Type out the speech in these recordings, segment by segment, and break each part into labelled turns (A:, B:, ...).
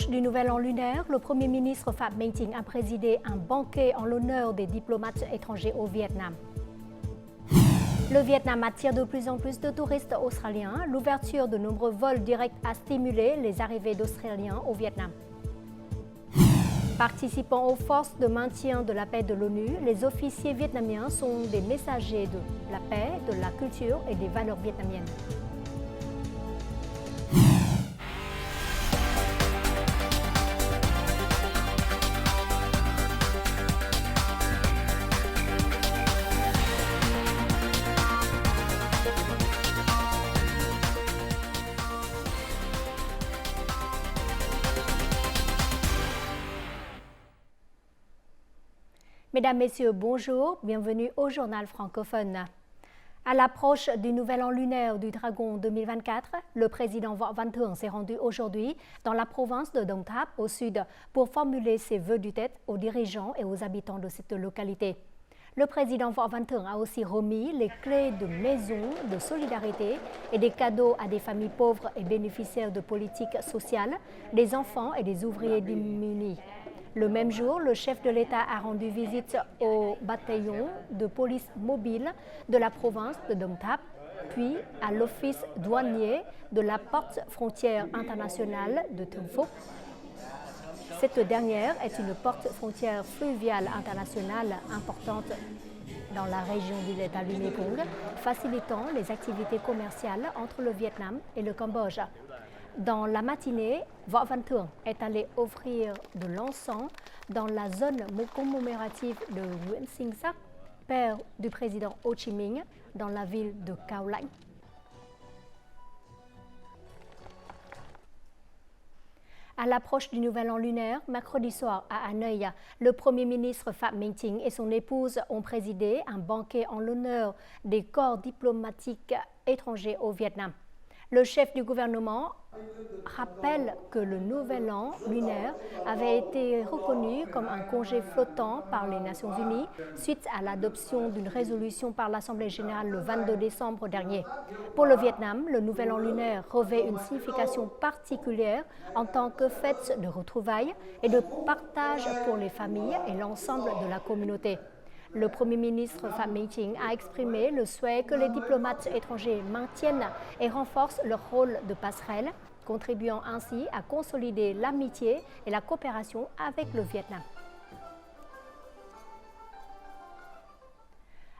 A: l'approche du Nouvel An lunaire, le Premier ministre Phạm Minh Chính a présidé un banquet en l'honneur des diplomates étrangers au Vietnam. Le Vietnam attire de plus en plus de touristes australiens. L'ouverture de nombreux vols directs a stimulé les arrivées d'Australiens au Vietnam. Participant aux forces de maintien de la paix de l'ONU, les officiers vietnamiens sont des messagers de la paix, de la culture et des valeurs vietnamiennes. Mesdames, Messieurs, bonjour, bienvenue au journal francophone. À l'approche du Nouvel An lunaire du Dragon 2024, le président Võ Văn Thưởng s'est rendu aujourd'hui dans la province de Đồng Tháp, au sud, pour formuler ses vœux du Tết aux dirigeants et aux habitants de cette localité. Le président Võ Văn Thưởng a aussi remis les clés de maisons de solidarité et des cadeaux à des familles pauvres et bénéficiaires de politiques sociales, des enfants et des ouvriers démunis. Le même jour, le chef de l'État a rendu visite au bataillon de police mobile de la province de Đồng Tháp, puis à l'office douanier de la porte frontière internationale de Thuận Phúc. Cette dernière est une porte frontière fluviale internationale importante dans la région du delta du Mekong, facilitant les activités commerciales entre le Vietnam et le Cambodge. Dans la matinée, Võ Văn Thưởng est allé offrir de l'encens dans la zone commémorative de Nguyễn Sinh Sắc, père du président Ho Chi Minh, dans la ville de Cao Lãnh. À l'approche du Nouvel An lunaire, mercredi soir à Hanoï, le Premier ministre Phạm Minh Chính et son épouse ont présidé un banquet en l'honneur des corps diplomatiques étrangers au Vietnam. Le chef du gouvernement rappelle que le Nouvel An lunaire avait été reconnu comme un congé flottant par les Nations Unies suite à l'adoption d'une résolution par l'Assemblée générale le 22 décembre dernier. Pour le Vietnam, le Nouvel An lunaire revêt une signification particulière en tant que fête de retrouvailles et de partage pour les familles et l'ensemble de la communauté. Le Premier ministre Phạm Minh Chính a exprimé le souhait que les diplomates étrangers maintiennent et renforcent leur rôle de passerelle, contribuant ainsi à consolider l'amitié et la coopération avec le Vietnam.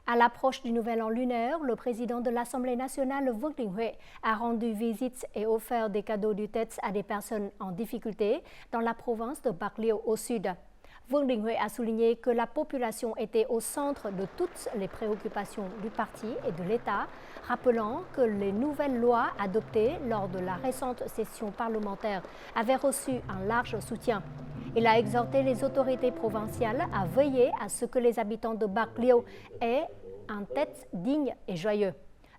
A: À l'approche du Nouvel An lunaire, le président de l'Assemblée nationale, Vương Đình Huệ, a rendu visite et offert des cadeaux du Tết à des personnes en difficulté dans la province de Bạc Liêu au sud. Vương Đình Huệ a souligné que la population était au centre de toutes les préoccupations du parti et de l'État, rappelant que les nouvelles lois adoptées lors de la récente session parlementaire avaient reçu un large soutien. Il a exhorté les autorités provinciales à veiller à ce que les habitants de Bạc Liêu aient un Tết digne et joyeux.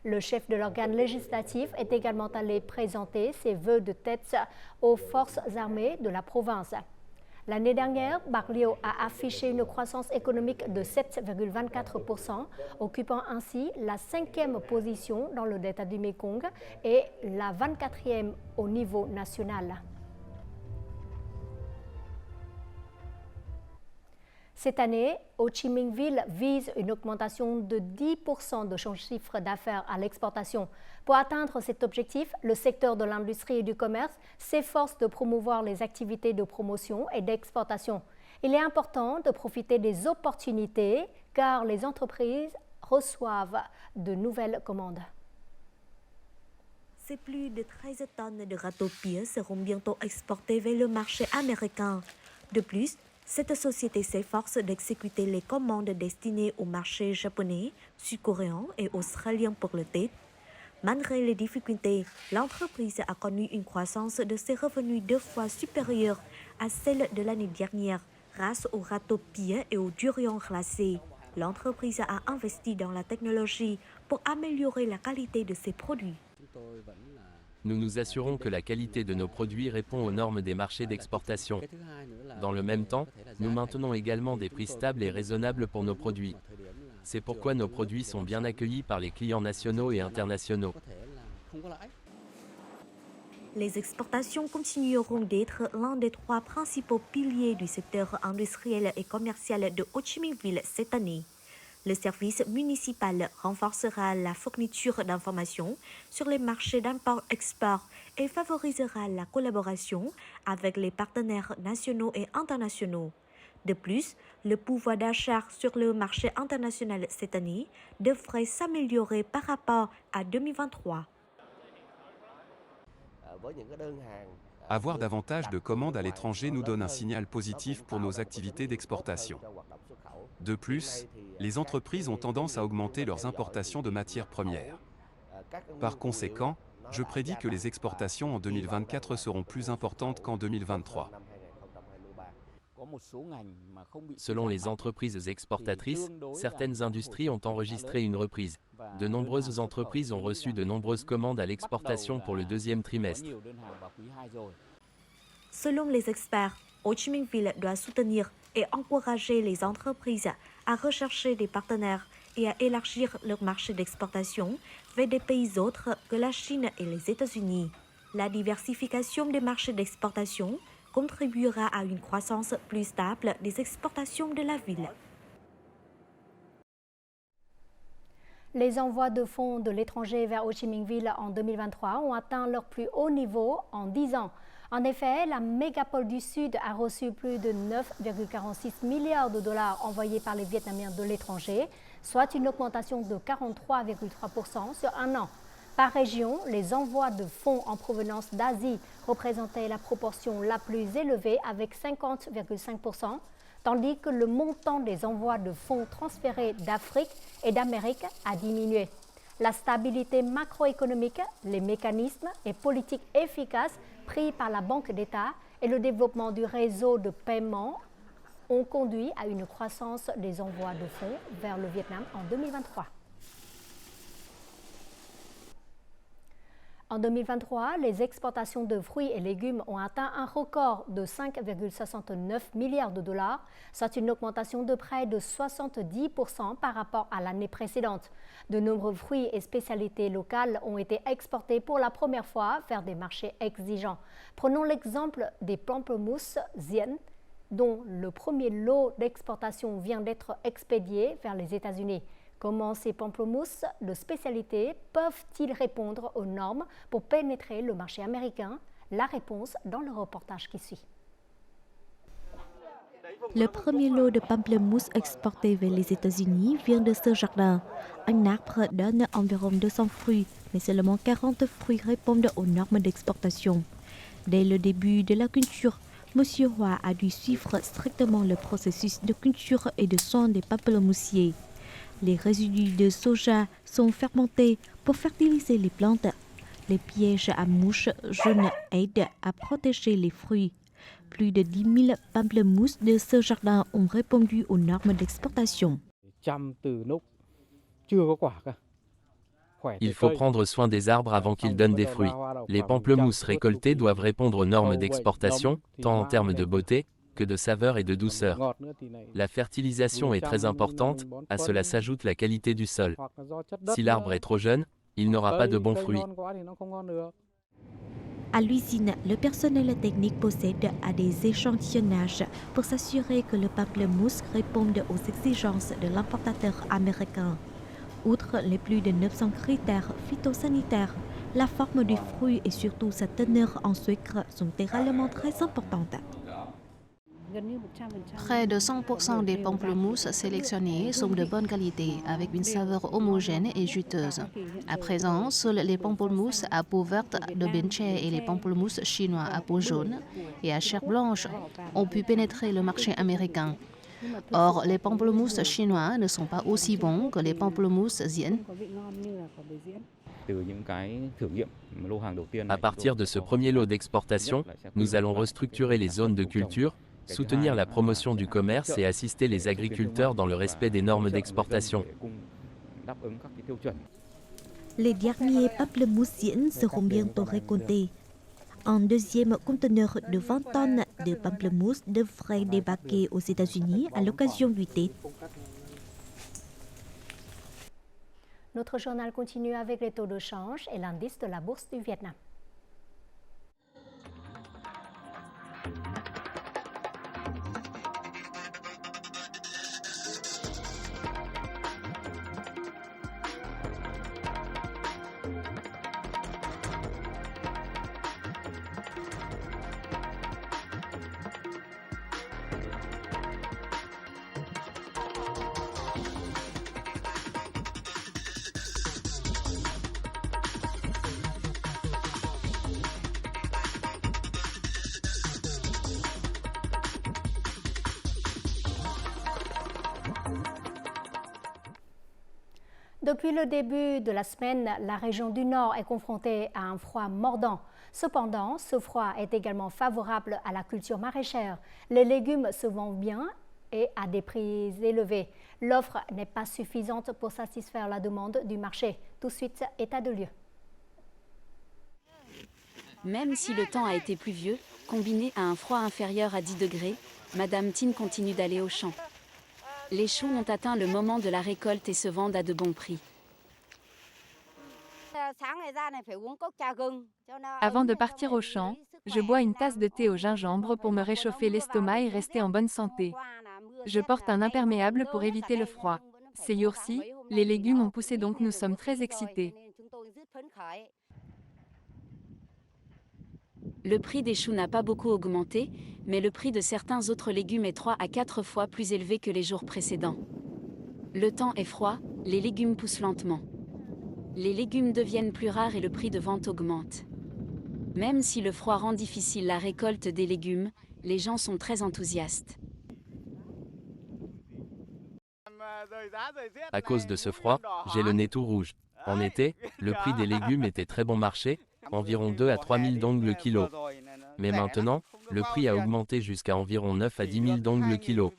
A: Le chef de l'organe législatif est également allé présenter ses vœux de Tết aux forces armées de la province. L'année dernière, Bạc Liêu a affiché une croissance économique de 7,24%, occupant ainsi la 5e position dans le delta du Mekong et la 24e au niveau national. Cette année, Ho Chi Minh Ville vise une augmentation de 10% de son chiffre d'affaires à l'exportation. Pour atteindre cet objectif, le secteur de l'industrie et du commerce s'efforce de promouvoir les activités de promotion et d'exportation. Il est important de profiter des opportunités car les entreprises reçoivent de nouvelles commandes.
B: C'est plus de 13 tonnes de gâteaux pieds seront bientôt exportés vers le marché américain. De plus, cette société s'efforce d'exécuter les commandes destinées au marché japonais, sud-coréen et australien pour le Tết. Malgré les difficultés, l'entreprise a connu une croissance de ses revenus 2 fois supérieure à celle de l'année dernière grâce aux gâteaux pieds et aux durians glacés. L'entreprise a investi dans la technologie pour améliorer la qualité de ses produits.
C: Nous nous assurons que la qualité de nos produits répond aux normes des marchés d'exportation. Dans le même temps, nous maintenons également des prix stables et raisonnables pour nos produits. C'est pourquoi nos produits sont bien accueillis par les clients nationaux et internationaux.
B: Les exportations continueront d'être l'un des 3 principaux piliers du secteur industriel et commercial de Ho Chi Minh Ville cette année. Le service municipal renforcera la fourniture d'informations sur les marchés d'import-export et favorisera la collaboration avec les partenaires nationaux et internationaux. De plus, le pouvoir d'achat sur le marché international cette année devrait s'améliorer par rapport à 2023.
D: Avoir davantage de commandes à l'étranger nous donne un signal positif pour nos activités d'exportation. De plus, les entreprises ont tendance à augmenter leurs importations de matières premières. Par conséquent, je prédis que les exportations en 2024 seront plus importantes qu'en 2023.
C: Selon les entreprises exportatrices, certaines industries ont enregistré une reprise. De nombreuses entreprises ont reçu de nombreuses commandes à l'exportation pour le deuxième trimestre.
B: Selon les experts, Ho Chi Minh Ville doit soutenir et encourager les entreprises à rechercher des partenaires et à élargir leur marché d'exportation vers des pays autres que la Chine et les États-Unis. La diversification des marchés d'exportation contribuera à une croissance plus stable des exportations de la ville.
A: Les envois de fonds de l'étranger vers Ho Chi Minh Ville en 2023 ont atteint leur plus haut niveau en 10 ans. En effet, la mégapole du Sud a reçu plus de 9,46 milliards de dollars envoyés par les Vietnamiens de l'étranger, soit une augmentation de 43,3% sur un an. Par région, les envois de fonds en provenance d'Asie représentaient la proportion la plus élevée avec 50,5%, tandis que le montant des envois de fonds transférés d'Afrique et d'Amérique a diminué. La stabilité macroéconomique, les mécanismes et politiques efficaces pris par la Banque d'État et le développement du réseau de paiement ont conduit à une croissance des envois de fonds vers le Vietnam en 2023. En 2023, les exportations de fruits et légumes ont atteint un record de 5,69 milliards de dollars, soit une augmentation de près de 70% par rapport à l'année précédente. De nombreux fruits et spécialités locales ont été exportés pour la première fois vers des marchés exigeants. Prenons l'exemple des pamplemousses Zien, dont le premier lot d'exportation vient d'être expédié vers les États-Unis. Comment ces pamplemousses de spécialité peuvent-ils répondre aux normes pour pénétrer le marché américain? La réponse dans le reportage qui suit.
B: Le premier lot de pamplemousse exporté vers les États-Unis vient de ce jardin. Un arbre donne environ 200 fruits, mais seulement 40 fruits répondent aux normes d'exportation. Dès le début de la culture, M. Hoa a dû suivre strictement le processus de culture et de soin des pamplemoussiers. Les résidus de soja sont fermentés pour fertiliser les plantes. Les pièges à mouches jaunes aident à protéger les fruits. Plus de 10 000 pamplemousses de ce jardin ont répondu aux normes d'exportation.
C: Il faut prendre soin des arbres avant qu'ils donnent des fruits. Les pamplemousses récoltés doivent répondre aux normes d'exportation, tant en termes de beauté que de saveur et de douceur. La fertilisation est très importante, à cela s'ajoute la qualité du sol. Si l'arbre est trop jeune, il n'aura pas de bons fruits.
B: À l'usine, le personnel technique procède à des échantillonnages pour s'assurer que le pamplemousse réponde aux exigences de l'importateur américain. Outre les plus de 900 critères phytosanitaires, la forme du fruit et surtout sa teneur en sucre sont également très importantes.
E: Près de 100% des pamplemousses sélectionnés sont de bonne qualité, avec une saveur homogène et juteuse. À présent, seuls les pamplemousses à peau verte de Bến Tre et les pamplemousses chinois à peau jaune et à chair blanche ont pu pénétrer le marché américain. Or, les pamplemousses chinois ne sont pas aussi bons que les pamplemousses Zien.
C: À partir de ce premier lot d'exportation, nous allons restructurer les zones de culture, soutenir la promotion du commerce et assister les agriculteurs dans le respect des normes d'exportation.
B: Les derniers pamplemousses Zien seront bientôt récoltés. Un deuxième conteneur de 20 tonnes de pamplemousse devrait débarquer aux États-Unis à l'occasion du thé.
A: Notre journal continue avec les taux de change et l'indice de la bourse du Vietnam. Depuis le début de la semaine, la région du Nord est confrontée à un froid mordant. Cependant, ce froid est également favorable à la culture maraîchère. Les légumes se vendent bien et à des prix élevés. L'offre n'est pas suffisante pour satisfaire la demande du marché. Tout de suite, état de lieu.
F: Même si le temps a été pluvieux, combiné à un froid inférieur à 10 degrés, Madame Tin continue d'aller au champ. Les choux ont atteint le moment de la récolte et se vendent à de bons prix.
G: Avant de partir au champ, je bois une tasse de thé au gingembre pour me réchauffer l'estomac et rester en bonne santé. Je porte un imperméable pour éviter le froid. Ces jours-ci, les légumes ont poussé donc nous sommes très excités.
F: Le prix des choux n'a pas beaucoup augmenté, mais le prix de certains autres légumes est 3 à 4 fois plus élevé que les jours précédents. Le temps est froid, les légumes poussent lentement. Les légumes deviennent plus rares et le prix de vente augmente. Même si le froid rend difficile la récolte des légumes, les gens sont très enthousiastes.
C: À cause de ce froid, j'ai le nez tout rouge. En été, le prix des légumes était très bon marché, environ 2 à 3 000 dong le kilo. Mais maintenant, le prix a augmenté jusqu'à environ 9 à 10 000 dong le kilo.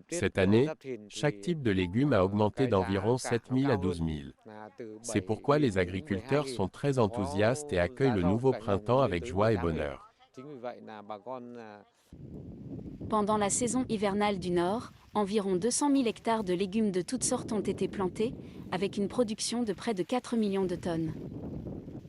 H: Cette année, chaque type de légumes a augmenté d'environ 7 000 à 12 000. C'est pourquoi les agriculteurs sont très enthousiastes et accueillent le nouveau printemps avec joie et bonheur.
F: Pendant la saison hivernale du Nord, environ 200 000 hectares de légumes de toutes sortes ont été plantés, avec une production de près de 4 millions de tonnes.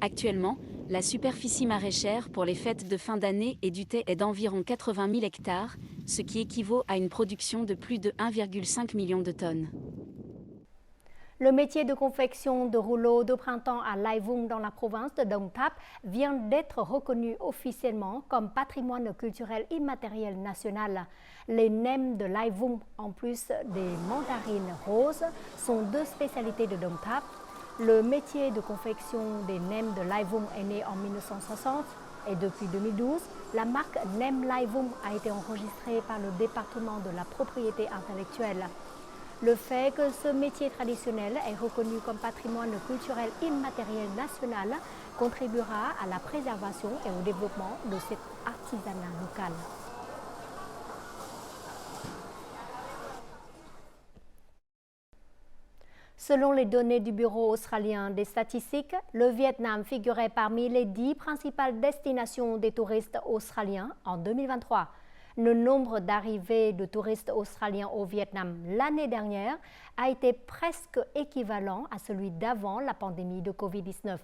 F: Actuellement, la superficie maraîchère pour les fêtes de fin d'année et du thé est d'environ 80 000 hectares, ce qui équivaut à une production de plus de 1,5 million de tonnes.
A: Le métier de confection de rouleaux de printemps à Lai Vung dans la province de Đồng Tháp vient d'être reconnu officiellement comme patrimoine culturel immatériel national. Les nems de Lai Vung, en plus des mandarines roses, sont deux spécialités de Đồng Tháp. Le métier de confection des nems de Lai Vung est né en 1960 et depuis 2012, la marque Nem Lai Vung a été enregistrée par le département de la propriété intellectuelle. Le fait que ce métier traditionnel est reconnu comme patrimoine culturel immatériel national contribuera à la préservation et au développement de cet artisanat local. Selon les données du Bureau australien des statistiques, le Vietnam figurait parmi les 10 principales destinations des touristes australiens en 2023. Le nombre d'arrivées de touristes australiens au Vietnam l'année dernière a été presque équivalent à celui d'avant la pandémie de Covid-19.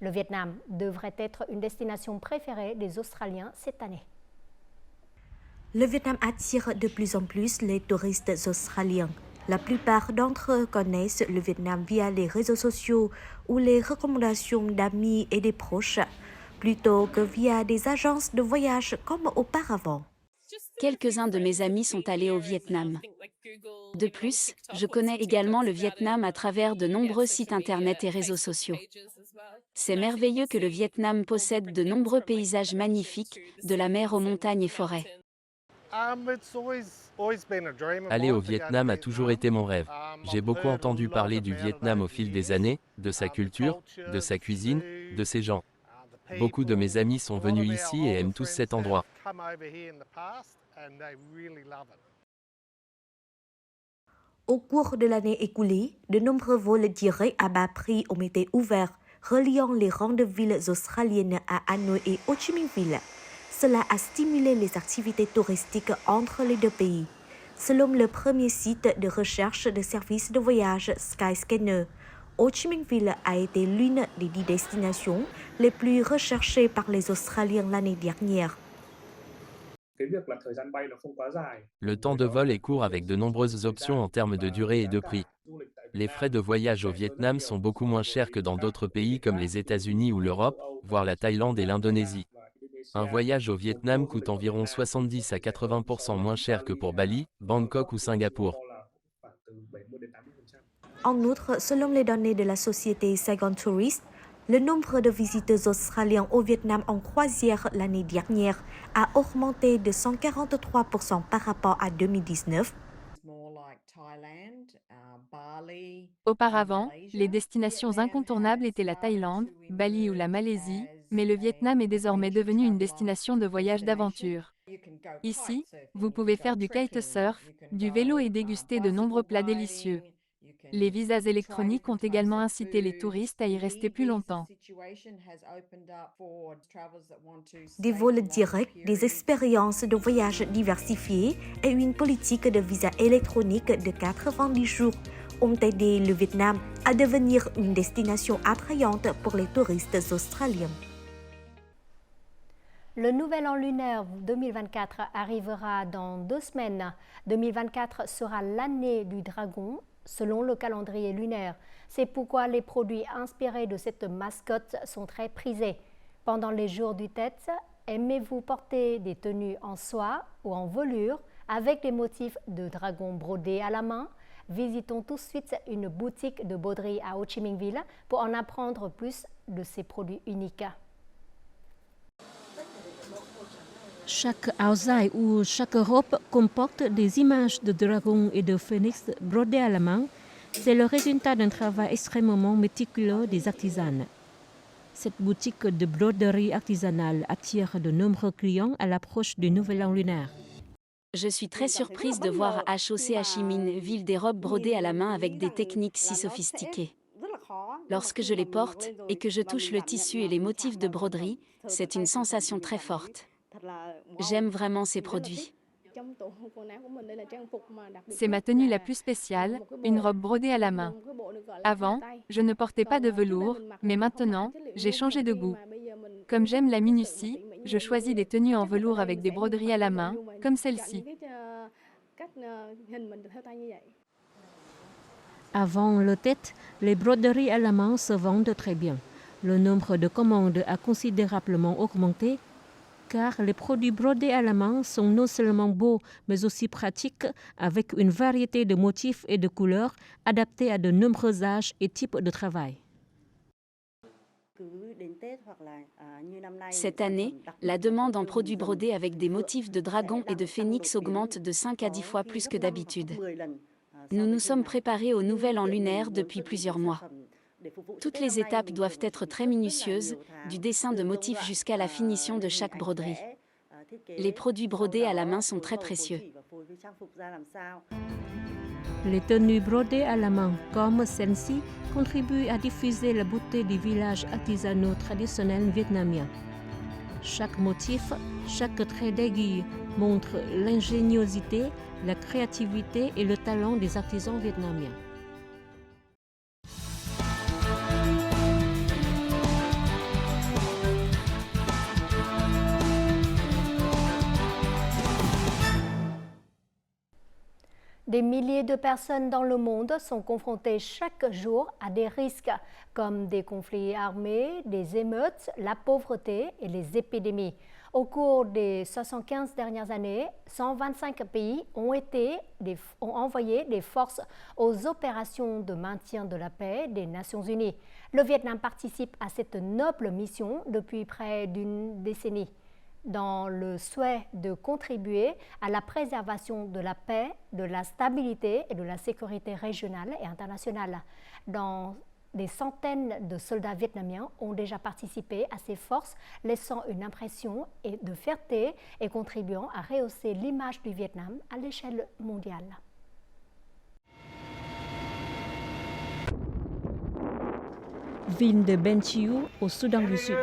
A: Le Vietnam devrait être une destination préférée des Australiens cette année.
B: Le Vietnam attire de plus en plus les touristes australiens. La plupart d'entre eux connaissent le Vietnam via les réseaux sociaux ou les recommandations d'amis et des proches, plutôt que via des agences de voyage comme auparavant.
F: Quelques-uns de mes amis sont allés au Vietnam. De plus, je connais également le Vietnam à travers de nombreux sites internet et réseaux sociaux. C'est merveilleux que le Vietnam possède de nombreux paysages magnifiques, de la mer aux montagnes et forêts.
C: Aller au Vietnam a toujours été mon rêve. J'ai beaucoup entendu parler du Vietnam au fil des années, de sa culture, de sa cuisine, de ses gens. Beaucoup de mes amis sont venus ici et aiment tous cet endroit.
B: Au cours de l'année écoulée, de nombreux vols directs à bas prix ont été ouverts, reliant les grandes villes australiennes à Hanoï et Ho Chi Minh Ville. Cela a stimulé les activités touristiques entre les deux pays. Selon le premier site de recherche de services de voyage Skyscanner, Ho Chi Minh Ville a été l'une des 10 destinations les plus recherchées par les Australiens l'année dernière.
C: Le temps de vol est court avec de nombreuses options en termes de durée et de prix. Les frais de voyage au Vietnam sont beaucoup moins chers que dans d'autres pays comme les États-Unis ou l'Europe, voire la Thaïlande et l'Indonésie. Un voyage au Vietnam coûte environ 70 à 80% moins cher que pour Bali, Bangkok ou Singapour.
B: En outre, selon les données de la société Saigon Tourist, le nombre de visiteurs australiens au Vietnam en croisière l'année dernière a augmenté de 143% par rapport à 2019.
G: Auparavant, les destinations incontournables étaient la Thaïlande, Bali ou la Malaisie, mais le Vietnam est désormais devenu une destination de voyage d'aventure. Ici, vous pouvez faire du kitesurf, du vélo et déguster de nombreux plats délicieux. Les visas électroniques ont également incité les touristes à y rester plus longtemps.
B: Des vols directs, des expériences de voyage diversifiées et une politique de visa électronique de 90 jours ont aidé le Vietnam à devenir une destination attrayante pour les touristes australiens.
A: Le nouvel an lunaire 2024 arrivera dans 2 semaines. 2024 sera l'année du dragon, selon le calendrier lunaire. C'est pourquoi les produits inspirés de cette mascotte sont très prisés. Pendant les jours du Tết, aimez-vous porter des tenues en soie ou en velours avec des motifs de dragon brodés à la main? Visitons tout de suite une boutique de broderie à Ho Chi Minh Ville pour en apprendre plus de ces produits uniques.
I: Chaque ouzaï ou chaque robe comporte des images de dragons et de phénix brodées à la main. C'est le résultat d'un travail extrêmement méticuleux des artisanes. Cette boutique de broderie artisanale attire de nombreux clients à l'approche du nouvel an lunaire.
F: Je suis très surprise de voir à Ho Chi Minh Ville des robes brodées à la main avec des techniques si sophistiquées. Lorsque je les porte et que je touche le tissu et les motifs de broderie, c'est une sensation très forte. J'aime vraiment ces produits.
G: C'est ma tenue la plus spéciale, une robe brodée à la main. Avant, je ne portais pas de velours, mais maintenant, j'ai changé de goût. Comme j'aime la minutie, je choisis des tenues en velours avec des broderies à la main, comme celle-ci.
I: Avant le Tết, les broderies à la main se vendent très bien. Le nombre de commandes a considérablement augmenté, car les produits brodés à la main sont non seulement beaux, mais aussi pratiques, avec une variété de motifs et de couleurs adaptés à de nombreux âges et types de travail.
F: Cette année, la demande en produits brodés avec des motifs de dragon et de phénix augmente de 5 à 10 fois plus que d'habitude. Nous nous sommes préparés au nouvel an lunaire depuis plusieurs mois. Toutes les étapes doivent être très minutieuses, du dessin de motifs jusqu'à la finition de chaque broderie. Les produits brodés à la main sont très précieux.
I: Les tenues brodées à la main, comme celle-ci, contribuent à diffuser la beauté des villages artisanaux traditionnels vietnamiens. Chaque motif, chaque trait d'aiguille montre l'ingéniosité, la créativité et le talent des artisans vietnamiens.
A: Des milliers de personnes dans le monde sont confrontées chaque jour à des risques comme des conflits armés, des émeutes, la pauvreté et les épidémies. Au cours des 75 dernières années, 125 pays ont envoyé des forces aux opérations de maintien de la paix des Nations Unies. Le Vietnam participe à cette noble mission depuis près d'une décennie, dans le souhait de contribuer à la préservation de la paix, de la stabilité et de la sécurité régionale et internationale. Des centaines de soldats vietnamiens ont déjà participé à ces forces, laissant une impression de fierté et contribuant à rehausser l'image du Vietnam à l'échelle mondiale.
I: Ville de Ben Chiu, au Soudan du Sud.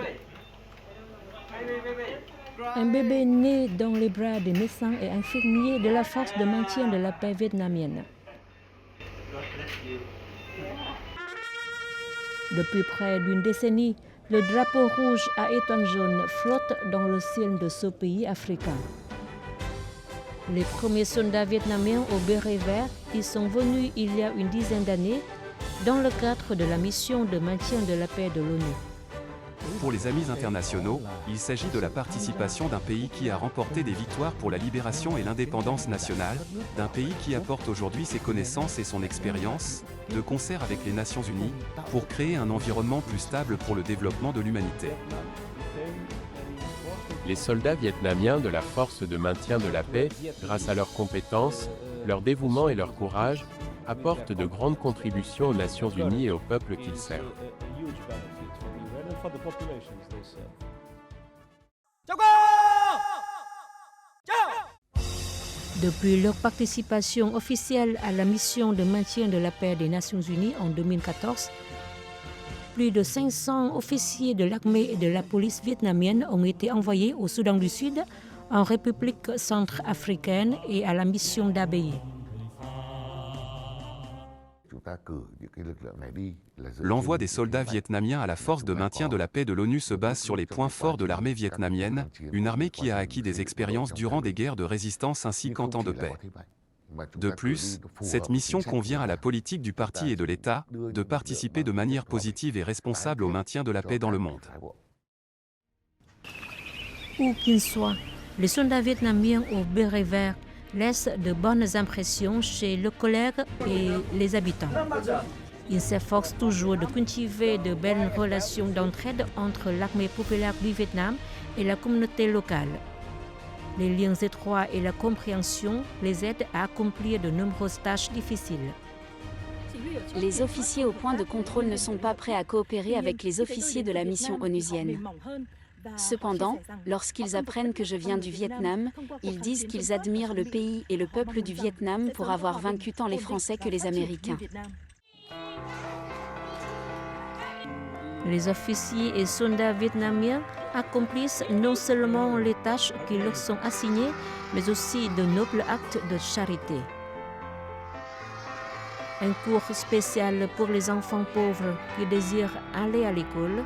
I: Un bébé né dans les bras des médecins et infirmiers de la force de maintien de la paix vietnamienne. Depuis près d'une décennie, le drapeau rouge à étoiles jaunes flotte dans le ciel de ce pays africain. Les premiers soldats vietnamiens au béret vert y sont venus il y a une dizaine d'années dans le cadre de la mission de maintien de la paix de l'ONU.
D: Pour les amis internationaux, il s'agit de la participation d'un pays qui a remporté des victoires pour la libération et l'indépendance nationale, d'un pays qui apporte aujourd'hui ses connaissances et son expérience, de concert avec les Nations Unies, pour créer un environnement plus stable pour le développement de l'humanité.
H: Les soldats vietnamiens de la force de maintien de la paix, grâce à leurs compétences, leur dévouement et leur courage, apporte de grandes contributions aux Nations Unies et au peuple qu'il sert.
I: Depuis leur participation officielle à la mission de maintien de la paix des Nations Unies en 2014, plus de 500 officiers de l'armée et de la police vietnamienne ont été envoyés au Soudan du Sud, en République centrafricaine et à la mission d'ABI.
D: L'envoi des soldats vietnamiens à la force de maintien de la paix de l'ONU se base sur les points forts de l'armée vietnamienne, une armée qui a acquis des expériences durant des guerres de résistance ainsi qu'en temps de paix. De plus, cette mission convient à la politique du parti et de l'État de participer de manière positive et responsable au maintien de la paix dans le monde.
I: Où qu'ils soient, les soldats vietnamiens au béret vert laissent de bonnes impressions chez leurs collègues et les habitants. Ils s'efforcent toujours de cultiver de belles relations d'entraide entre l'armée populaire du Vietnam et la communauté locale. Les liens étroits et la compréhension les aident à accomplir de nombreuses tâches difficiles.
F: Les officiers au point de contrôle ne sont pas prêts à coopérer avec les officiers de la mission onusienne. Cependant, lorsqu'ils apprennent que je viens du Vietnam, ils disent qu'ils admirent le pays et le peuple du Vietnam pour avoir vaincu tant les Français que les Américains.
I: Les officiers et soldats vietnamiens accomplissent non seulement les tâches qui leur sont assignées, mais aussi de nobles actes de charité. Un cours spécial pour les enfants pauvres qui désirent aller à l'école.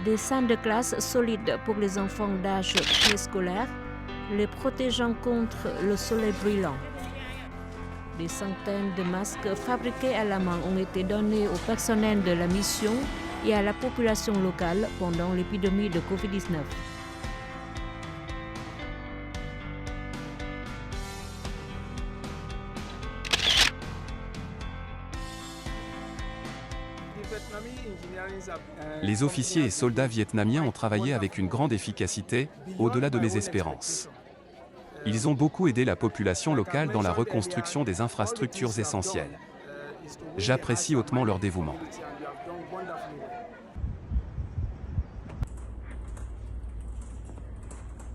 I: Des salles de classe solides pour les enfants d'âge préscolaire, les protégeant contre le soleil brûlant. Des centaines de masques fabriqués à la main ont été donnés au personnel de la mission et à la population locale pendant l'épidémie de Covid-19.
D: Les officiers et soldats vietnamiens ont travaillé avec une grande efficacité, au-delà de mes espérances. Ils ont beaucoup aidé la population locale dans la reconstruction des infrastructures essentielles. J'apprécie hautement leur dévouement.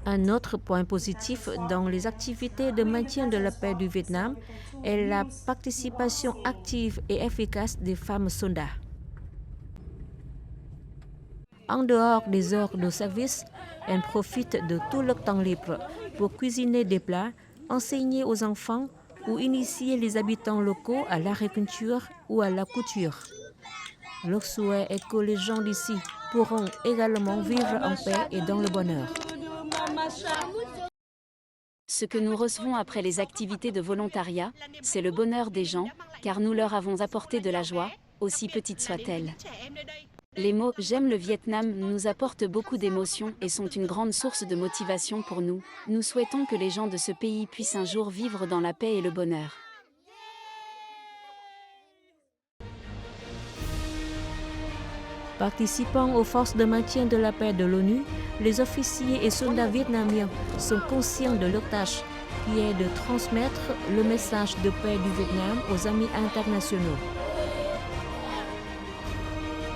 I: Un autre point positif dans les activités de maintien de la paix du Vietnam est la participation active et efficace des femmes soldats. En dehors des heures de service, elles profitent de tout leur temps libre pour cuisiner des plats, enseigner aux enfants ou initier les habitants locaux à l'agriculture ou à la couture. Leur souhait est que les gens d'ici pourront également vivre en paix et dans le bonheur.
F: Ce que nous recevons après les activités de volontariat, c'est le bonheur des gens, car nous leur avons apporté de la joie, aussi petite soit-elle. Les mots « j'aime le Vietnam » nous apportent beaucoup d'émotions et sont une grande source de motivation pour nous. Nous souhaitons que les gens de ce pays puissent un jour vivre dans la paix et le bonheur.
I: Participant aux forces de maintien de la paix de l'ONU, les officiers et soldats vietnamiens sont conscients de leur tâche, qui est de transmettre le message de paix du Vietnam aux amis internationaux.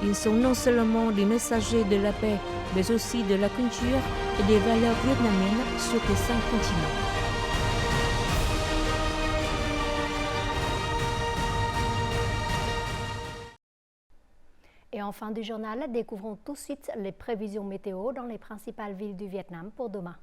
I: Ils sont non seulement des messagers de la paix, mais aussi de la culture et des valeurs vietnamiennes sur les 5 continents.
A: Et en fin du journal, découvrons tout de suite les prévisions météo dans les principales villes du Vietnam pour demain.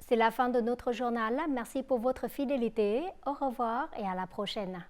A: C'est la fin de notre journal. Merci pour votre fidélité. Au revoir et à la prochaine.